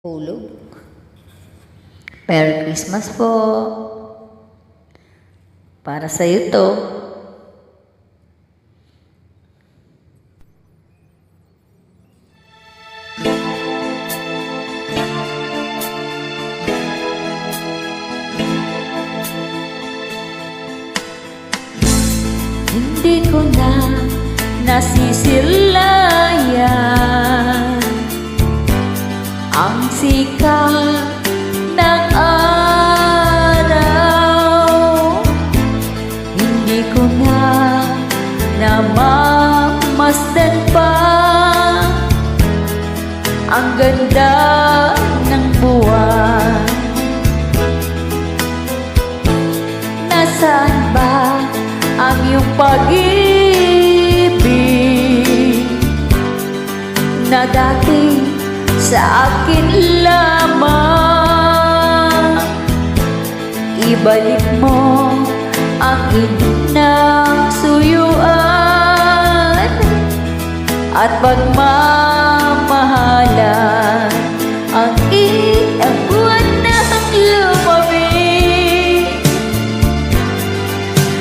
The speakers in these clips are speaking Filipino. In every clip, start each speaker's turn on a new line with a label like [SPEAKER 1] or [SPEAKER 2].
[SPEAKER 1] Hulog. Merry Christmas po. Para sa iyo to. Hindi ko na nasisilayan ang sikat ng araw. Hindi ko na namamasdan pa ang ganda ng buwan. Nasaan ba ang iyong pag-ibig na dati sa akin lamang? Ibalik mo ang inang suyuan at pagmamahalan ang iyong buwan ng lumamig.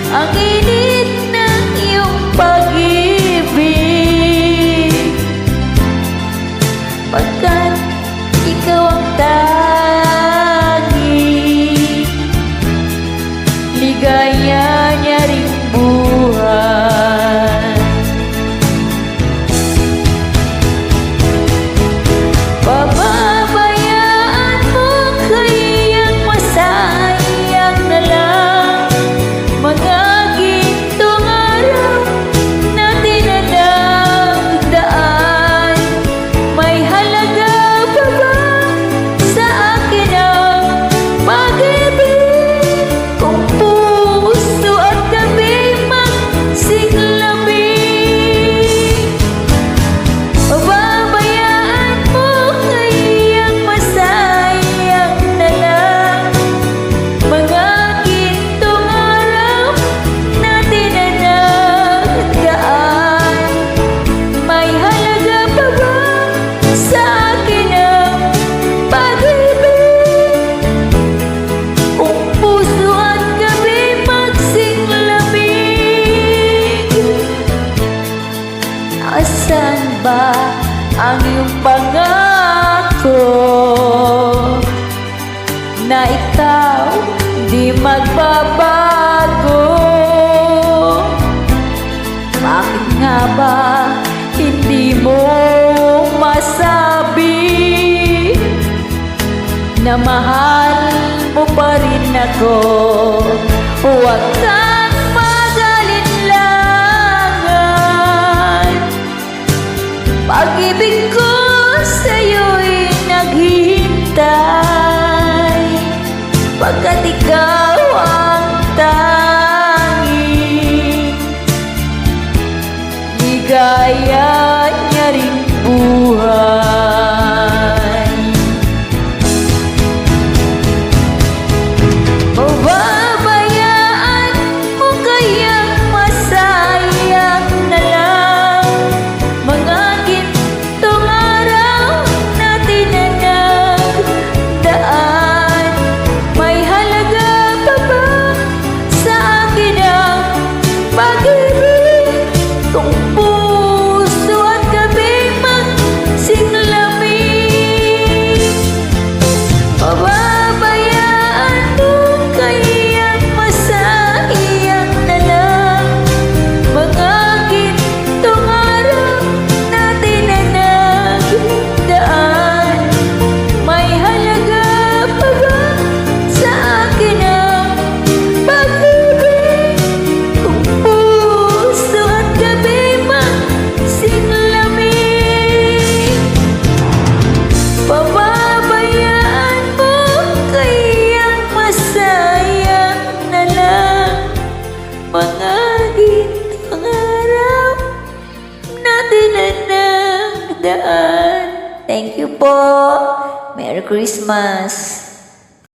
[SPEAKER 1] Ang init ng iyong pag-ibig, pagkat ikaw ang tanging ligaya niya ring buhay. Pababayaan mo kayang masayang na lang mga gintong araw na dinadagdaan. May halaga pa ba sa akin ang pag-ibig kung puso at gabi magsiglamig? Pababayaan mo kayang masayang na lang mga gintong araw na dinadagdaan. May halaga pa ba sa akin ang pag-ibig kung puso at gabi magsiglamig? Asan ba ang iyong pangako na ikaw di magbabago? Bakit nga ba hindi mo masabi na mahal mo pa rin ako? Huwag kang mag-alinlangan, pag-ibig ko sa'yo'y naghihintay, pagkat ikaw ang tanging ligaya niya ring buhay. Pababayaan mo kayang masayang na lang mga gintong araw na dinadagdaan. May halaga pa ba sa akin ang pag-ibig kung puso at gabi magsiglamig? Pababayaan mo kayang masayang na lang mga gintong araw na dinadagdaan. May halaga pa ba sa akin ang pag-ibig kung puso at gabi magsiglamig? Pababayaan mo kayang masayang na lang mga gintong araw na dinadagdaan. Thank you po. Merry Christmas.